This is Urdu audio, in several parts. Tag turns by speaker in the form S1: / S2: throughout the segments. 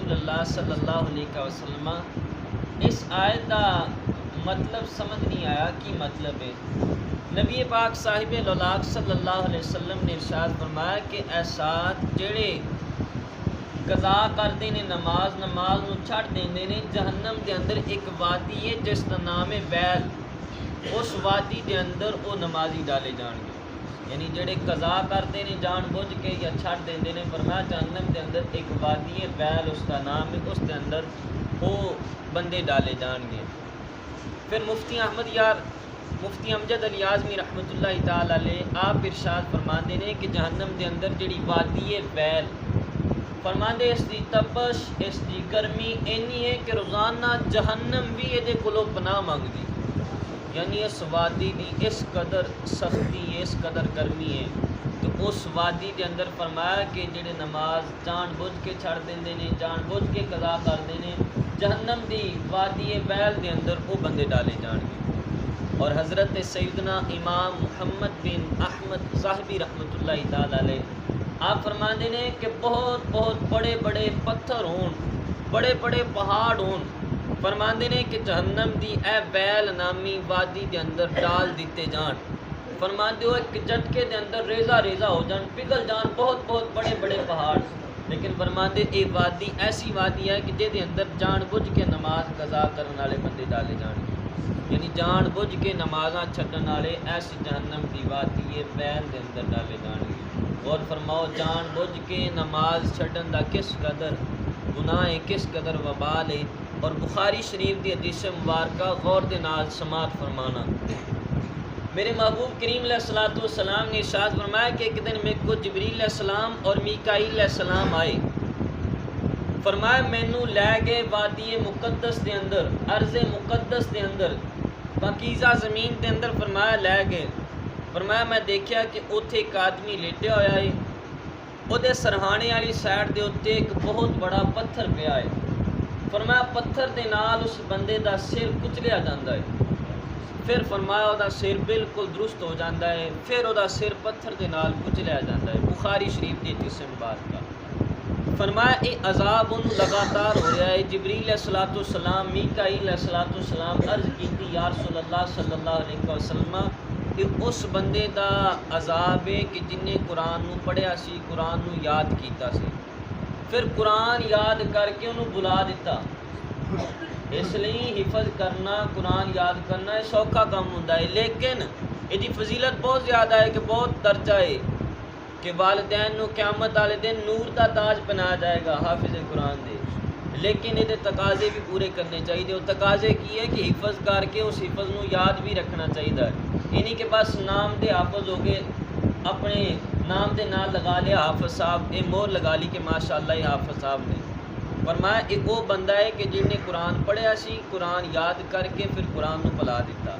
S1: رسول اللہ صلی اللہ علیہ وسلم اس آیت کا مطلب سمجھ نہیں آیا کہ مطلب ہے۔ نبی پاک صاحب لولاک صلی اللہ علیہ وسلم نے ارشاد فرمایا کہ احساد جڑے قضا کرتے ہیں نماز نو چھڑ دیندے نے، جہنم دے اندر ایک وادی ہے جس کا نام ہے ویل، اس وادی دے اندر وہ نمازی ڈالے جان گے۔ یعنی جڑے قضا کرتے ہیں جان بوجھ کے یا چھڑ دیندے نے، فرمایا جہنم دے اندر ایک وادی ہے ویل، اس کا نام ہے، اس دے اندر وہ بندے ڈالے جان گے۔ پھر مفتی امجد علی اعظمی رحمۃ اللہ تعالی علیہ آپ ارشاد فرماندے نے کہ جہنم دے اندر جڑی وادی ہے ویل، فرماندے اس دی تپش اس دی گرمی اینی ہے کہ روزانہ جہنم بھی یہ کولو پناہ منگدی، یعنی اس وادی دی اس قدر سختی ہے، اس قدر گرمی ہے۔ تو اس وادی دے اندر فرمایا کہ جڑے نماز جان بوجھ کے چھڑ دیندے نے، جان بوجھ کے قضا کردے نے، جہنم دی وادی ویل دے اندر وہ بندے ڈالے جان گے۔ اور حضرت سیدنا امام محمد بن احمد صاحبی رحمۃ اللہ تعالی علیہ آپ فرماندے نے کہ بہت بڑے بڑے پتھر ہون، بڑے بڑے پہاڑ ہون، فرماندے نے کہ جہنم دی اے ویل نامی وادی دے اندر ڈال دیتے جان، فرماندے ہو ایک جھٹکے دے اندر ریزہ ریزہ ہو جان، پگھل جان بہت بڑے بڑے پہاڑ، لیکن فرماندے اے وادی ایسی وادی ہے کہ جے دے اندر جان بوجھ کے نماز قضا کرنے والے بندے ڈالے جان گے، یعنی جان بوجھ کے نمازاں چھڈن والے ایسی جہنم دی وادی ویل دے اندر ڈالے جان گے۔ اور فرماؤ جان بوجھ کے نماز چھڈن دا کس قدر گناہ ہے، کس قدر وبال ہے۔ اور بخاری شریف دی حدیث مبارکہ غور دے نال سماعت فرمانا، میرے محبوب کریم علیہ الصلوۃ والسلام نے ارشاد فرمایا کہ ایک دن میرے کو جبریل علیہ السلام اور میکائیل علیہ السلام آئے، فرمایا مینوں لے گئے وادی مقدس دے اندر، ارض مقدس دے اندر، پاکیزہ زمین دے اندر، فرمایا لے گئے، فرمایا میں دیکھیا کہ اوتھے ایک آدمی لیٹیا ہویا ہے، او دے سرہانے والی سائڈ دے اوتے ایک بہت بڑا پتھر پیا ہے، فرمایا پتھر دے نال اس بندے دا سر کچلیا جاندا ہے، پھر فرمایا او دا سر بالکل درست ہو جاندا ہے، پھر او دا سر پتھر دے نال کچلیا جاندا ہے۔ بخاری شریف دی حدیث مبارکہ فرمایا یہ عذاب ان لگاتار ہو رہا ہے۔ جبریل علیہ الصلوۃ والسلام میکائیل علیہ الصلوۃ والسلام عرض کیتی یا رسول اللہ صلی اللہ علیہ وسلم کہ اس بندے دا عذاب ہے کہ جن نے قرآن نو پڑھیا سی، قرآن نو یاد کیتا سی، پھر قرآن یاد کر کے انہوں بلا دیتا۔ اس لیے حفظ کرنا، قرآن یاد کرنا یہ سوکھا کام ہوندا ہے، لیکن یہ فضیلت بہت زیادہ ہے کہ بہت درجہ ہے کہ والدین نو قیامت والے دن نور دا تاج پہنایا جائے گا حافظ قرآن دے، لیکن یہ تقاضے بھی پورے کرنے چاہیے۔ وہ تقاضے کی ہے کہ حفظ کر کے اس حفظ نو یاد بھی رکھنا چاہیے، یعنی کہ بس نام دے حافظ ہو گئے، اپنے نام دے نام لگا لیا حافظ صاحب، یہ مور لگا لی کہ ماشاءاللہ یہ حافظ صاحب نے۔ فرمایا ایک وہ بندہ ہے کہ جن نے قرآن پڑھیا سی، قرآن یاد کر کے پھر قرآن نو پلا دیتا،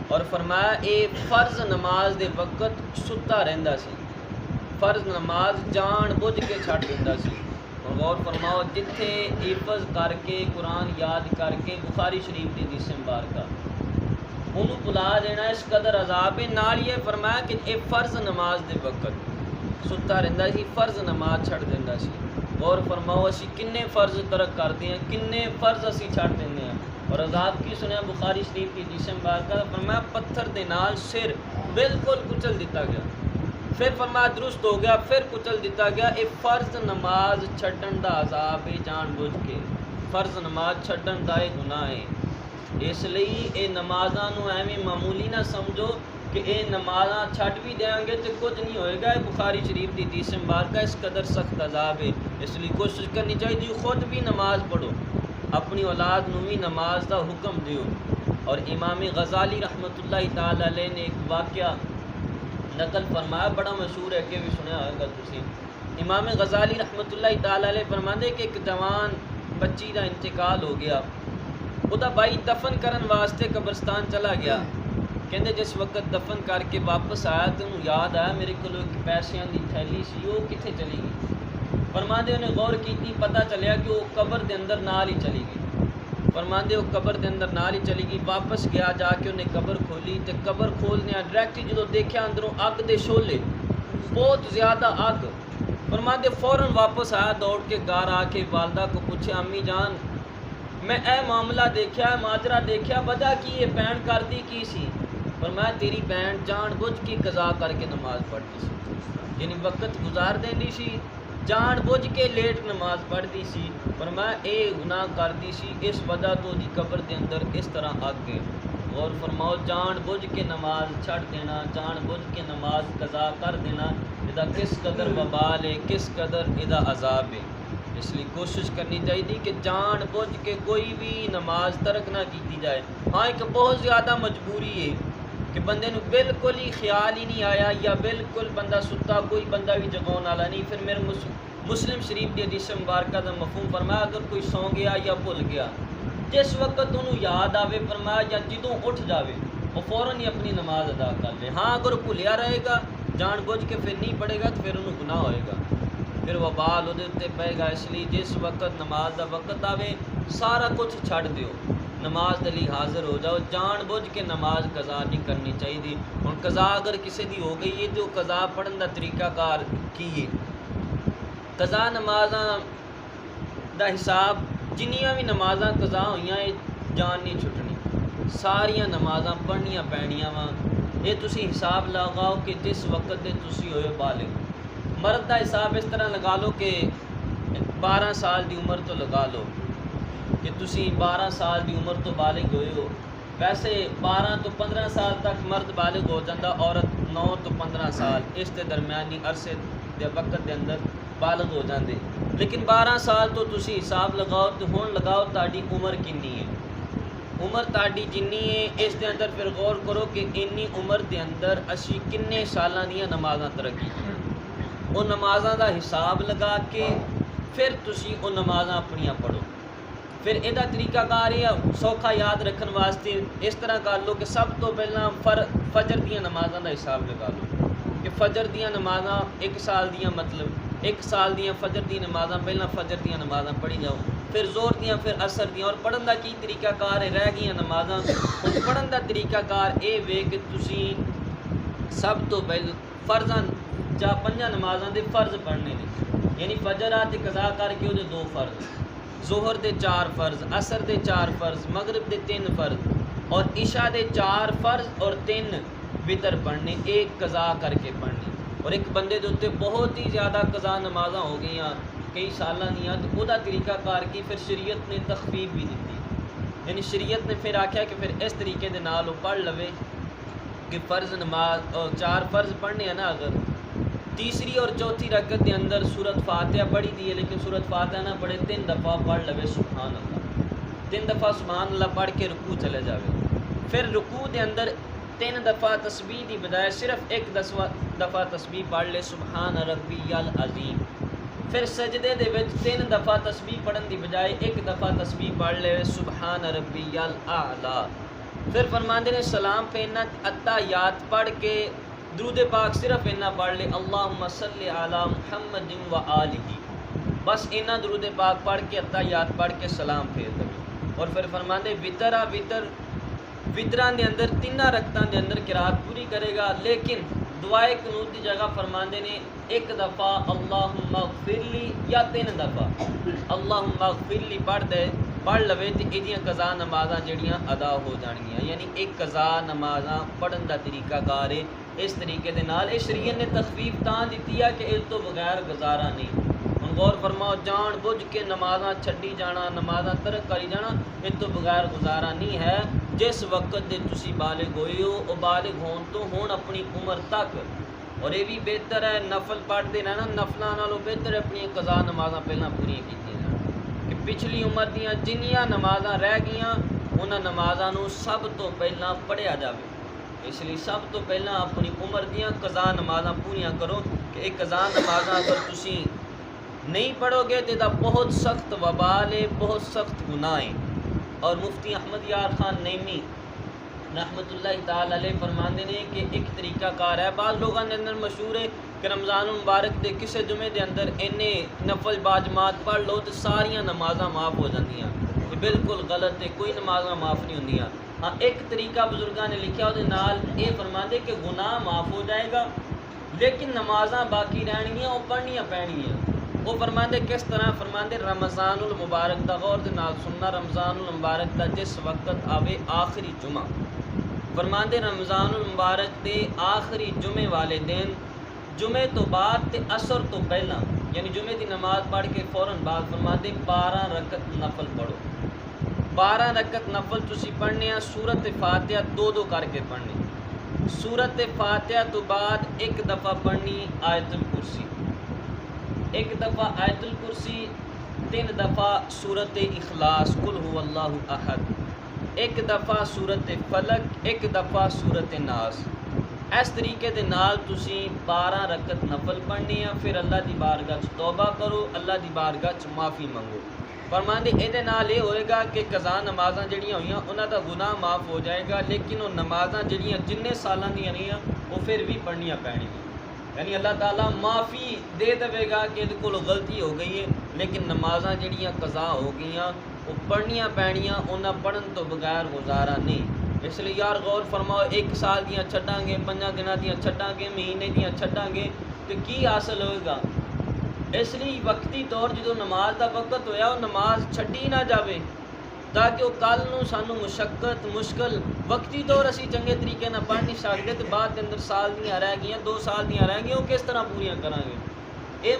S1: اور فرمایا یہ فرض نماز دے وقت ستا رہندا سی، فرض نماز جان بوجھ کے چھڑ دیتا سی۔ اور غور فرماؤ جتھے حفظ کر کے قرآن یاد کر کے بخاری شریف دی حدیث مبارکہ انہوں بلا دینا اس قدر عذاب ہے۔ نال یہ فرمایا کہ یہ فرض نماز دے وقت ستا رہندا سی، فرض نماز چھڑ دیندا سی۔ غور فرماؤ اسی کنے فرض ترک کرتے ہیں، کنے فرض اسی چھڑ دیندے ہیں، اور عذاب کی سنیا بخاری شریف کی حدیث مبارکہ فرمایا پتھر دے نال سر بالکل کچل دیتا گیا، پھر فرمایا درست ہو گیا، پھر کچل دیتا گیا۔ یہ فرض نماز چھڈن دا عذاب ہے، جان بوجھ کے فرض نماز چھڈن دا یہ گناہ ہے۔ اس لیے یہ نمازاں نو ایویں معمولی نہ سمجھو کہ یہ نمازاں چھڈ بھی دیں گے تو کچھ نہیں ہوئے گا۔ بخاری شریف دی حدیث مبارکہ اس قدر سخت عذاب ہے، اس لیے کوشش کرنی چاہیے خود بھی نماز پڑھو، اپنی اولاد نو بھی نماز دا حکم دیو۔ اور امام غزالی رحمۃ اللہ تعالی علیہ نے ایک واقعہ نقل فرمایا، بڑا مشہور ہے کہ بھی سنیا ہوئے گا تسی۔ امام غزالی رحمۃ اللہ تعالی علیہ فرماندے کہ ایک جوان بچی دا انتقال ہو گیا، وہ دا بھائی دفن کرن واسطے قبرستان چلا گیا، کہندے جس وقت دفن کر کے واپس آیا تو انہوں یاد آیا میرے کو ایک پیسیاں دی تھیلی سی، وہ کتنے چلی گئی؟ فرماندے انہیں غور کیتی، پتہ چلیا کہ وہ قبر دے اندر نال ہی چلی گئی۔ فرماندے وہ قبر دے اندر نال ہی چلی گئی، واپس گیا، جا کے انہیں قبر کھولی، تے قبر کھولنے ڈائریکٹ جدو دیکھا اندروں اگ دے شولے، بہت زیادہ اگ، فرماتے فوراً واپس آیا دوڑ کے گھر آ کے والدہ کو پوچھے امی جان میں اے معاملہ دیکھا ہے ماجرا دیکھا وجہ کی یہ بہن کرتی کی سی فرمایا تیری بہن جان بوجھ کے قضا کر کے نماز پڑھتی سی یعنی وقت گزار دینی سی جان بوجھ کے لیٹ نماز پڑھتی سی فرمایا اے گناہ کرتی سی اس وجہ تو دی قبر دے اندر اس طرح آگ گئے اور فرماؤ جان بوجھ کے نماز چھڑ دینا جان بوجھ کے نماز قضا کر دینا ادا کس قدر وبال ہے کس قدر ادا عذاب ہے اس لیے کوشش کرنی چاہیے کہ جان بوجھ کے کوئی بھی نماز ترک نہ کی جائے ہاں ایک بہت زیادہ مجبوری ہے کہ بندے نو بالکل ہی خیال ہی نہیں آیا یا بالکل بندہ ستا کوئی بندہ بھی جگاؤن والا نہیں پھر میرے مسلم شریف کی حدیث مبارکہ کا مفہوم فرمایا اگر کوئی سو گیا یا بھول گیا جس وقت انہوں یاد آوے فرمایا یا جدوں اٹھ جاوے وہ فوراً ہی اپنی نماز ادا کر لے ہاں اگر بھولیا رہے گا جان بوجھ کے پھر نہیں پڑے گا تو پھر انہوں گناہ ہوئے گا پھر وبال وہ پے گا اس لیے جس وقت نماز دا وقت آوے سارا کچھ چھڑ دیو نماز دے لیے حاضر ہو جاؤ جان بوجھ کے نماز قضا نہیں کرنی چاہیے ہوں قضا اگر کسی دی ہو گئی ہے تو قضا پڑھن دا طریقہ کار کی ہے قضا نمازاں دا حساب جنیاں بھی نمازاں قضا ہوئیاں جان نہیں چھٹنی ساریاں نمازاں پڑھنیاں پینیاں وا یہ تسی حساب لگاؤ کہ جس وقت دے تسی ہوئے بالغ مرد دا حساب اس طرح لگا لو کہ 12 سال دی عمر تو لگا لو کہ تسی 12 سال دی عمر تو بالغ ہوئے ہو ویسے 12 تو 15 سال تک مرد بالغ ہو جاتا عورت 9 تو 15 سال اس کے درمیانی عرصے دے وقت دے اندر بالغ ہو جاندے لیکن 12 سال تو تسی حساب لگاؤ تو ہون لگاؤ تاڑی عمر کنی ہے عمر تاڑی جنی ہے اس دے اندر پھر غور کرو کہ انی عمر دے اندر اسی کنے سالاں دیاں نمازاں ترقی وہ نمازاں دا حساب لگا کے پھر تسی وہ نمازاں اپنیاں پڑھو پھر یہ طریقہ کار ہے سوکھا یاد رکھن واسطے اس طرح کر لو کہ سب تو پہلا فجر دیاں نمازاں دا حساب لگا لو کہ فجر دیاں نمازاں 1 سال دیاں مطلب 1 سال دیاں فجر دی نمازاں پہلا فجر دیاں نمازاں پڑھی جاؤ پھر زور دیاں پھر عصر دیاں اور پڑھن دا کی طریقہ کار ہے رہ گئیاں نمازاں پڑھن دا طریقہ کار اے وے کہ تسی سب تو پہلے فرضاں جا 5 نمازاں دے فرض پڑھنے نے یعنی فجر آتے قضا کر کے وہ 2 فرض ظہر دے 4 فرض عصر دے 4 فرض مغرب دے 3 فرض اور عشاء دے 4 فرض اور 3 وتر پڑھنے ایک قضا کر کے پڑھنے اور ایک بندے دے اوتے بہت ہی زیادہ قضا نمازاں ہو گئیاں کئی سالاں دیاں تو وہ طریقہ کار کی پھر شریعت نے تخفیف بھی دیتی یعنی شریعت نے پھر آکھیا کہ پھر اس طریقے دے نال پڑھ لوے کہ فرض نماز اور 4 فرض پڑھنے ہیں نا اگر تیسری اور چوتھی رکعت دے اندر سورۃ فاتحہ پڑھی دی ہے لیکن سورۃ فاتحہ نہ پڑھے 3 دفعہ پڑھ لوے سبحان اللہ 3 دفعہ سبحان اللہ پڑھ کے رکوع چلے جاوے پھر رکوع دے اندر 3 دفعہ تسبیح دی بجائے صرف 1 دفعہ تسبیح پڑھ لے سبحان ربی العظیم پھر سجدے دے وچ 3 دفعہ تسبیح پڑھن دی بجائے 1 دفعہ تسبیح پڑھ لے سبحان ربی الاعلی پھر فرماندے نے سلام پھیرنا اتحیات پڑھ کے درود پاک صرف اینا پڑھ لے اللہم صلی علی محمد و آلہ بس اینا درود پاک پڑھ کے اتحیات پڑھ کے سلام پھیر دے اور پھر فرماندے وطراں دے اندر 3 رکعتاں دے اندر قرات پوری کرے گا لیکن دعائے قنوت دی جگہ فرماندے نے 1 دفعہ اللہم اغفر لی یا 3 دفعہ اللہم اغفر لی پڑھ لوے تے ایدیاں قضا نمازاں جڑیاں ادا ہو جانگیاں یعنی ایک قضا نمازاں پڑھن دا طریقہ کار ہے اس طریقے دے نال اے شریعت نے تخفیف تاں دیتی ہے کہ اس تو بغیر گزارا نہیں ہن غور فرماؤ جان بوجھ کے نمازاں چھڈی جانا نمازاں ترک کری جانا اس تو بغیر گزارا نہیں ہے جس وقت دے تسی بالغ ہوئے ہو او بالغ ہون تو ہون اپنی عمر تک اور یہ بھی بہتر ہے نفل پڑھتے رہنا نفلاں نالوں بہتر ہے اپنی قضا نمازاں پہلاں پوری کیتیاں جان کہ پچھلی عمر دیاں جنیاں نمازاں رہ گئیاں انہاں نمازاں نو سب تو پہلاں پڑھیا جاوے اس لیے سب تو پہلاں اپنی عمر دیاں قضا نمازاں پوریاں کرو کہ ایک قضا نمازاں اگر تسی نہیں پڑھو گے تو دا بہت سخت وبال ہے بہت سخت گناہ ہے اور مفتی احمد یار خان نعیمی رحمۃ اللہ تعالی علیہ فرماندے نے کہ ایک طریقہ کار ہے بعض لوگوں کے اندر مشہور ہے کہ رمضان المبارک دے کسے جمعے دے اندر اینے نفل باجماعت پڑھ لو تو ساریاں نمازاں معاف ہو جاندیاں یہ بالکل غلط ہے کوئی نمازاں معاف نہیں ہوندیاں ہاں ایک طریقہ بزرگاں نے لکھیا وہ نال یہ فرماندے کہ گناہ معاف ہو جائے گا لیکن نمازاں باقی رہنگیاں وہ پڑھنیاں پینیاں۔ وہ فرماندے کس طرح؟ فرماندے رمضان المبارک دا غور دے نال سننا، رمضان المبارک دا جس وقت آوے آخری جمعہ، فرماندے رمضان المبارک دے آخری جمعے والے دن، جمعے تو بعد تے عصر تو پہلا، یعنی جمعے دی نماز پڑھ کے فوراً بعد فرماندے 12 رکعت نفل پڑھو۔ 12 رکعت نفل تسی پڑھنے ہیں، سورت فاتحہ دو دو کر کے پڑھنی، سورت فاتحہ تو بعد ایک دفعہ پڑھنی آیت الکرسی، ایک دفعہ آیت الکرسی، 3 دفعہ سورت اخلاص قل هو اللہ احد، ایک دفعہ سورت فلق، ایک دفعہ سورت ناس۔ اس طریقے دے نال تسی 12 رکعت نفل پڑھنی ہیں، پھر اللہ دی بارگاہ چ توبہ کرو، اللہ دی بارگاہ چ معافی منگو۔ فرماندے یہ نال یہ ہوئے گا کہ قضا نمازاں جڑیاں ہوئیاں انہاں دا گناہ معاف ہو جائے گا، لیکن وہ نمازاں جڑیاں جننے سالاں دیاں رہیاں وہ پھر بھی پڑھنیاں پینیاں، یعنی اللہ تعالیٰ معافی دے دے گا کہ یہ کولوں غلطی ہو گئی ہے، لیکن نمازاں جڑیاں قضا ہو گئیاں وہ پڑھنیاں پینیاں، انہاں پڑھن تو بغیر گزارا نہیں۔ اس لیے یار غور فرماؤ، 1 سال دیاں چھڈاں گے، 5 دنوں دیاں چھڈاں گے، مہینے دیاں چھڈاں گے تو کی حاصل ہوئے گا؟ اس لیے وقتی طور جدو نماز دا وقت ہویا وہ نماز چھڈی نہ جاوے، تاکہ وہ کل نو سانو مشقت مشکل وقتی طور اسی چنگے طریقے نہ پڑھ نہیں سکتے تو بعد کے اندر سال دیاں رہ گئیاں، 2 سال دیاں رہ گئیاں، وہ کس طرح پوریاں کریں گے؟